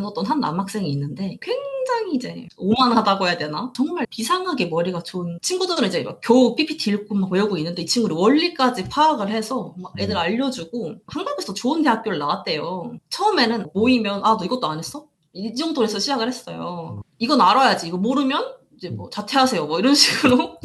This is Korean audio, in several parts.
나눴던 한 남학생이 있는데 굉장히 이제 오만하다고 해야 되나? 정말 비상하게 머리가 좋은 친구들은 이제 막 겨우 PPT 읽고 막 외우고 있는데 이 친구는 원리까지 파악을 해서 막 애들 알려주고 한국에서 좋은 대학교를 나왔대요. 처음에는 모이면 너 이것도 안 했어? 이 정도로 해서 시작을 했어요. 이건 알아야지. 이거 모르면 이제 뭐 자퇴하세요. 뭐 이런 식으로.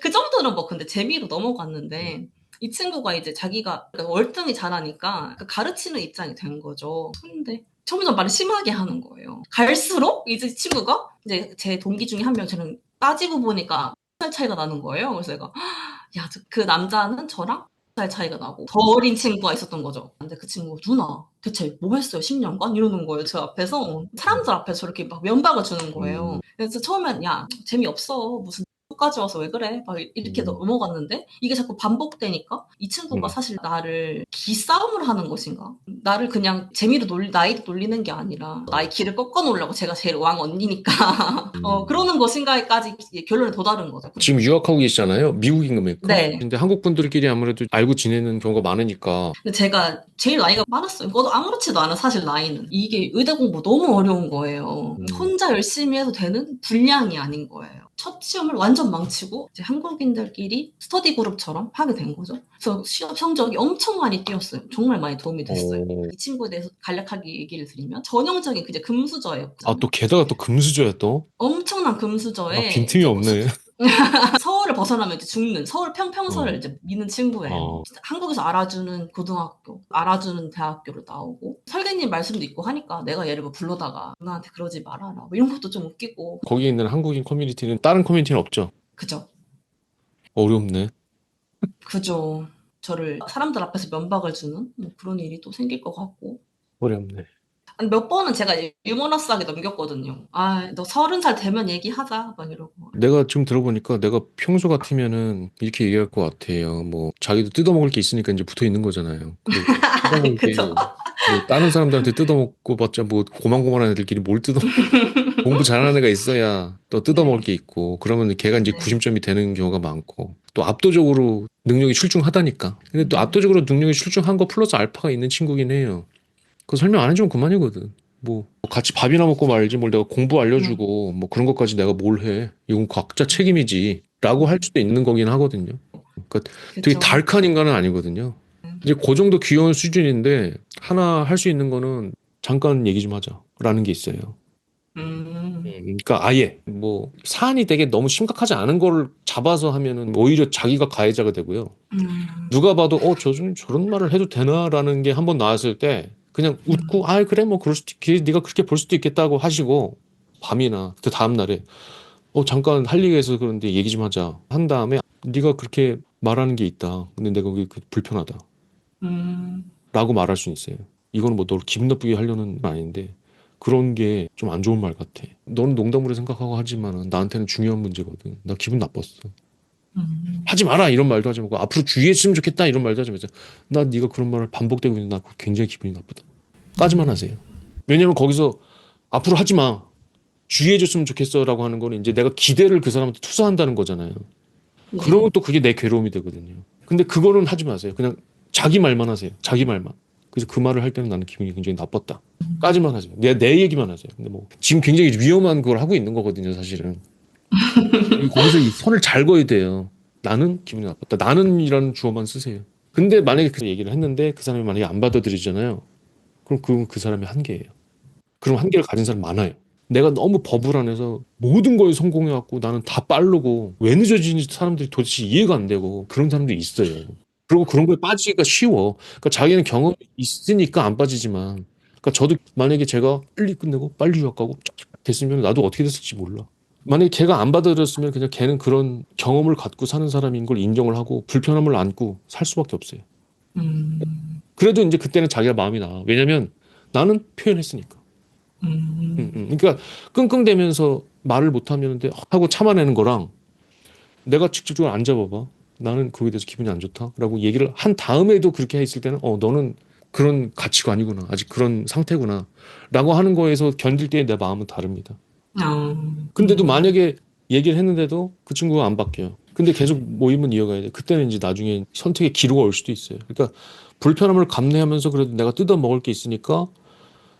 그 정도는 뭐 근데 재미로 넘어갔는데 이 친구가 이제 자기가 월등히 잘하니까 가르치는 입장이 된 거죠. 근데 점점 말을 심하게 하는 거예요. 갈수록 이제 친구가 이제 제 동기 중에 한 명 저는 따지고 보니까 1살 차이가 나는 거예요. 그래서 내가 야, 그 남자는 저랑 1살 차이가 나고 더 어린 친구가 있었던 거죠. 근데 그 친구가 누나 대체 뭐 했어요 10년간? 이러는 거예요. 제 앞에서 사람들 앞에서 저렇게 막 면박을 주는 거예요. 그래서 처음엔 야 재미없어 무슨 까지 와서 왜 그래? 막 이렇게 넘어갔는데 이게 자꾸 반복되니까 이 친구가 사실 나를 기싸움을 하는 것인가? 나를 그냥 재미로 나이로 놀리는 게 아니라 나의 길을 꺾어 놓으려고 제가 제일 왕 언니니까 그러는 것인가에까지 결론에 도달한 거죠. 지금 유학하고 계시잖아요. 미국인 겁니까? 네. 근데 한국 분들끼리 아무래도 알고 지내는 경우가 많으니까. 근데 제가 제일 나이가 많았어요. 그것도 아무렇지도 않아 사실 나이는. 이게 의대 공부 너무 어려운 거예요. 혼자 열심히 해도 되는 분량이 아닌 거예요. 첫 시험을 완전 망치고 이제 한국인들끼리 스터디 그룹처럼 하게 된 거죠. 그래서 시험 성적이 엄청 많이 뛰었어요. 정말 많이 도움이 됐어요. 이 친구에 대해서 간략하게 얘기를 드리면 전형적인 그냥 금수저였거든요. 또 게다가 또 금수저야 또. 엄청난 금수저에 빈틈이 이제 없네. 서울을 벗어나면 이제 죽는 서울 평평서를 어. 이제 미는 친구예요. 한국에서 알아주는 고등학교, 알아주는 대학교를 나오고 설계님 말씀도 있고 하니까 내가 얘를 뭐 불러다가 누나한테 그러지 말아라 뭐 이런 것도 좀 웃기고. 거기에 있는 한국인 커뮤니티는 다른 커뮤니티는 없죠. 그죠. 어렵네. 그죠. 저를 사람들 앞에서 면박을 주는 뭐 그런 일이 또 생길 것 같고. 어렵네. 몇 번은 제가 유머러스하게 넘겼거든요. 너 30살 되면 얘기하자 막 이러고. 내가 지금 들어보니까 내가 평소 같으면은 이렇게 얘기할 것 같아요. 뭐 자기도 뜯어먹을 게 있으니까 이제 붙어 있는 거잖아요. 그리고 뜯어먹을 게 그죠. 뭐 다른 사람들한테 뜯어먹고 봤자 뭐 고만고만한 애들끼리 뭘 공부 잘하는 애가 있어야 또 뜯어먹을 네. 게 있고 그러면 걔가 이제 네. 90점이 되는 경우가 많고 또 압도적으로 능력이 출중하다니까. 근데 또 압도적으로 능력이 출중한 거 플러스 알파가 있는 친구긴 해요. 그거 설명 안 해주면 그만이거든. 뭐 같이 밥이나 먹고 말지 뭘 내가 공부 알려주고 뭐 그런 것까지 내가 뭘 해. 이건 각자 책임이지. 라고 할 수도 있는 거긴 하거든요. 그러니까 되게 그죠. 달칸 인간은 아니거든요. 이제 그 정도 귀여운 수준인데 하나 할 수 있는 거는 잠깐 얘기 좀 하자. 라는 게 있어요. 그러니까 아예 뭐 사안이 되게 너무 심각하지 않은 거를 잡아서 하면은 오히려 자기가 가해자가 되고요. 누가 봐도 저런 말을 해도 되나라는 게 한번 나왔을 때 그냥 웃고 그래 뭐 그럴 수도 네가 그렇게 볼 수도 있겠다고 하시고 밤이나 그 다음 날에 잠깐 할 얘기가 있어서 그런데 얘기 좀 하자 한 다음에 네가 그렇게 말하는 게 있다. 근데 내가 그게 불편하다. 음. 라고 말할 수는 있어요. 이거는 뭐 널 기분 나쁘게 하려는 건 아닌데 그런 게 좀 안 좋은 말 같아. 너는 농담으로 생각하고 하지만 나한테는 중요한 문제거든. 나 기분 나빴어. 하지 마라 이런 말도 하지 말고 앞으로 주의했으면 좋겠다 이런 말도 하지 마세요. 나 네가 그런 말을 반복되고 있는데 나 굉장히 기분이 나쁘다. 까지만 하세요. 왜냐면 거기서 앞으로 하지 마. 주의해줬으면 좋겠어라고 하는 거는 이제 내가 기대를 그 사람한테 투사한다는 거잖아요. 네. 그러면 또 그게 내 괴로움이 되거든요. 근데 그거는 하지 마세요. 그냥 자기 말만 하세요. 자기 말만. 그래서 그 말을 할 때는 나는 기분이 굉장히 나빴다. 까지만 하세요. 내 얘기만 하세요. 근데 뭐 지금 굉장히 위험한 걸 하고 있는 거거든요, 사실은. 거기서 이 선을 잘 그어야 돼요. 나는 기분이 나빴다. 나는이라는 주어만 쓰세요. 근데 만약에 그 얘기를 했는데 그 사람이 만약에 안 받아들이잖아요. 그럼 그건 그 사람의 한계예요. 그럼 한계를 가진 사람 많아요. 내가 너무 버블안에서 모든 거에 성공해갖고 나는 다 빠르고 왜 늦어지는지 사람들이 도대체 이해가 안 되고 그런 사람들이 있어요. 그리고 그런 거에 빠지기가 쉬워. 그러니까 자기는 경험이 있으니까 안 빠지지만, 그러니까 저도 만약에 제가 빨리 끝내고 빨리 유학 가고 쫙 됐으면 나도 어떻게 됐을지 몰라. 만약에 걔가 안 받아들였으면 그냥 걔는 그런 경험을 갖고 사는 사람인 걸 인정을 하고 불편함을 안고 살 수밖에 없어요. 그래도 이제 그때는 자기가 마음이 나아. 왜냐면 나는 표현했으니까. 그러니까 끙끙대면서 말을 못하면 하고 참아내는 거랑 내가 직접적으로 앉아봐봐. 나는 거기에 대해서 기분이 안 좋다라고 얘기를 한 다음에도 그렇게 했을 때는 너는 그런 가치관이구나. 아직 그런 상태구나. 라고 하는 거에서 견딜 때 내 마음은 다릅니다. 근데도 만약에 얘기를 했는데도 그 친구가 안 바뀌어요. 근데 계속 모임은 이어가야 돼. 그때는 이제 나중에 선택의 기로가 올 수도 있어요. 그러니까 불편함을 감내하면서 그래도 내가 뜯어 먹을 게 있으니까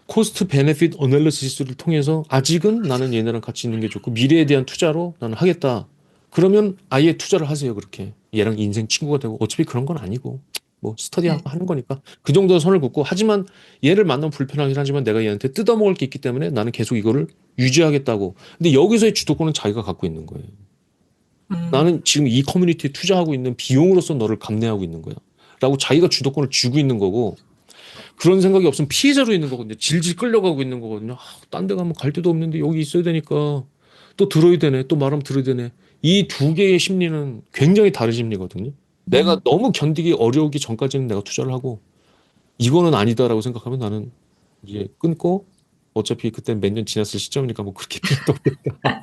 코스트 베네핏 어널리시스를 통해서 아직은 나는 얘네랑 같이 있는 게 좋고 미래에 대한 투자로 나는 하겠다. 그러면 아예 투자를 하세요. 그렇게 얘랑 인생 친구가 되고 어차피 그런 건 아니고 뭐 스터디하고 네. 하는 거니까 그 정도 선을 긋고 하지만 얘를 만나면 불편하긴 하지만 내가 얘한테 뜯어먹을 게 있기 때문에 나는 계속 이거를 유지하겠다고. 근데 여기서의 주도권은 자기가 갖고 있는 거예요. 나는 지금 이 커뮤니티에 투자하고 있는 비용으로서 너를 감내하고 있는 거야. 라고 자기가 주도권을 쥐고 있는 거고 그런 생각이 없으면 피해자로 있는 거거든요. 질질 끌려가고 있는 거거든요. 아, 딴데 가면 갈 데도 없는데 여기 있어야 되니까 또 들어야 되네. 또 말하면 들어야 되네. 이 두 개의 심리는 굉장히 다른 심리거든요. 내가 너무 견디기 어려우기 전까지는 내가 투자를 하고 이거는 아니다라고 생각하면 나는 이제 끊고 어차피 그때 몇 년 지났을 시점이니까 뭐 그렇게 필요도 없겠다.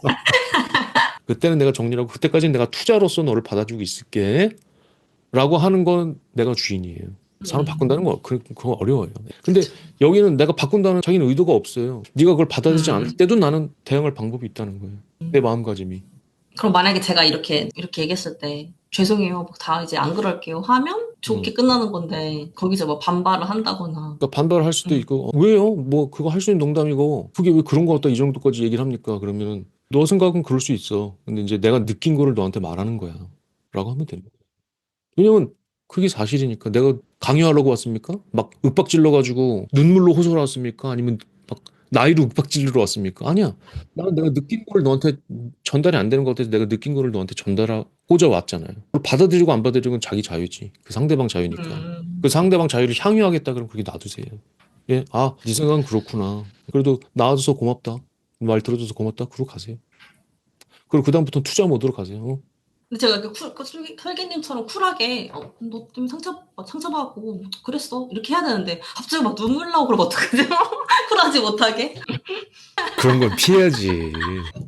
그때는 내가 정리하고 그때까지는 내가 투자로서 너를 받아주고 있을게. 라고 하는 건 내가 주인이에요. 사람 바꾼다는 거 그거 어려워요. 근데 여기는 내가 바꾼다는 자기는 의도가 없어요. 네가 그걸 받아들이지 않을 때도 나는 대응할 방법이 있다는 거예요. 내 마음가짐이. 그럼 만약에 제가 이렇게 얘기했을 때 죄송해요, 다 이제 안 그럴게요 하면 좋게 끝나는 건데 거기서 뭐 반발을 한다거나. 그러니까 반발을 할 수도 있고 왜요? 뭐 그거 할 수 있는 농담이고 그게 왜 그런 거 갖다 이 정도까지 얘기를 합니까? 그러면은 너 생각은 그럴 수 있어. 근데 이제 내가 느낀 거를 너한테 말하는 거야. 라고 하면 되는 거예요. 왜냐면 그게 사실이니까 내가 강요하려고 왔습니까? 막 윽박 질러가지고 눈물로 호소를 왔습니까? 아니면 막 나이로 윽박 질러 왔습니까? 아니야. 나는 내가 느낀 걸 너한테 전달이 안 되는 것 같아서 내가 느낀 거를 너한테 전달하고자 왔잖아요. 그걸 받아들이고 안 받아들이는 건 자기 자유지. 그 상대방 자유니까. 그 상대방 자유를 향유하겠다 그러면 그렇게 놔두세요. 예, 아, 네 생각은 그렇구나. 그래도 나와줘서 고맙다. 말 들어줘서 고맙다. 그러고 가세요. 그리고 그다음부터는 투자 모드로 가세요. 어? 근데 제가 이렇게 설계님처럼 쿨하게 너 때문에 상처받고 그랬어 이렇게 해야 되는데 갑자기 막 눈물 나고 그러면 어떡하죠? 쿨하지 못하게. 그런 걸 피해야지.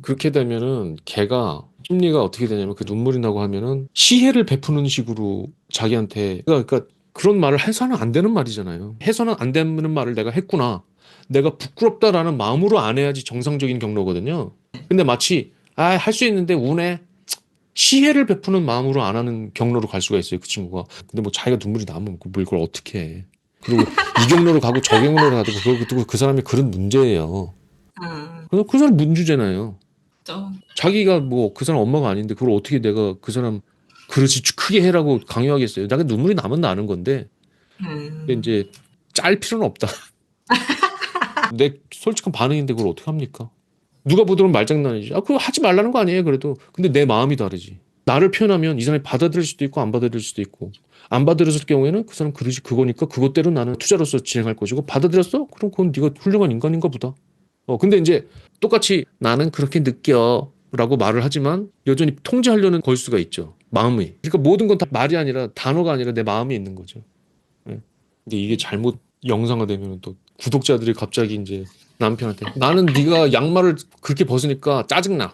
그렇게 되면은 걔가 심리가 어떻게 되냐면 그 눈물이 나고 하면은 시혜를 베푸는 식으로 자기한테 그러니까 그런 말을 해서는 안 되는 말이잖아요. 해서는 안 되는 말을 내가 했구나. 내가 부끄럽다라는 마음으로 안 해야지 정상적인 경로거든요. 근데 마치 아, 할 수 있는데 운해 시혜를 베푸는 마음으로 안 하는 경로로 갈 수가 있어요, 그 친구가. 근데 뭐 자기가 눈물이 나면 뭐 이걸 어떻게 해. 그리고 이 경로로 가고 저 경로로 가도 그 사람이 그런 문제예요. 그래서 그 사람 문주잖아요. 좀. 자기가 뭐 그 사람 엄마가 아닌데 그걸 어떻게 내가 그 사람 그릇이 크게 해라고 강요하겠어요. 내가 눈물이 나면 나는 건데 근데 이제 짤 필요는 없다. 내 솔직한 반응인데 그걸 어떻게 합니까? 누가 보더라도 말장난이지. 아, 그거 하지 말라는 거 아니에요, 그래도. 근데 내 마음이 다르지. 나를 표현하면 이 사람이 받아들일 수도 있고 안 받아들일 수도 있고 안 받아들였을 경우에는 그 사람 그릇이 그거니까 그것대로 나는 투자로서 진행할 것이고 받아들였어? 그럼 그건 네가 훌륭한 인간인가 보다. 근데 이제 똑같이 나는 그렇게 느껴 라고 말을 하지만 여전히 통제하려는 걸 수가 있죠. 마음이. 그러니까 모든 건 다 말이 아니라 단어가 아니라 내 마음이 있는 거죠. 예. 근데 이게 잘못 영상화되면 또 구독자들이 갑자기 이제 남편한테 나는 네가 양말을 그렇게 벗으니까 짜증나.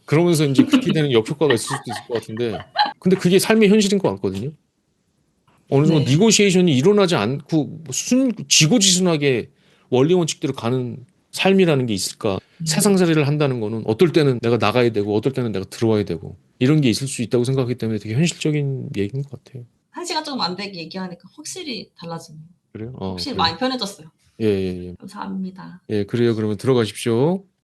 그러면서 이제 그렇게 되는 역효과가 있을 수도 있을 것 같은데 근데 그게 삶의 현실인 것 같거든요. 어느 정도 네. 니고시에이션이 일어나지 않고 뭐 지고지순하게 원리 원칙대로 가는 삶이라는 게 있을까? 세상살이를 한다는 거는 어떨 때는 내가 나가야 되고 어떨 때는 내가 들어와야 되고 이런 게 있을 수 있다고 생각하기 때문에 되게 현실적인 얘기인 것 같아요. 한 시간 조금 안 되게 얘기하니까 확실히 달라지네요. 그래요? 확실히 그래요. 많이 편해졌어요. 예, 예, 예. 감사합니다. 예, 그래요. 그러면 들어가십시오.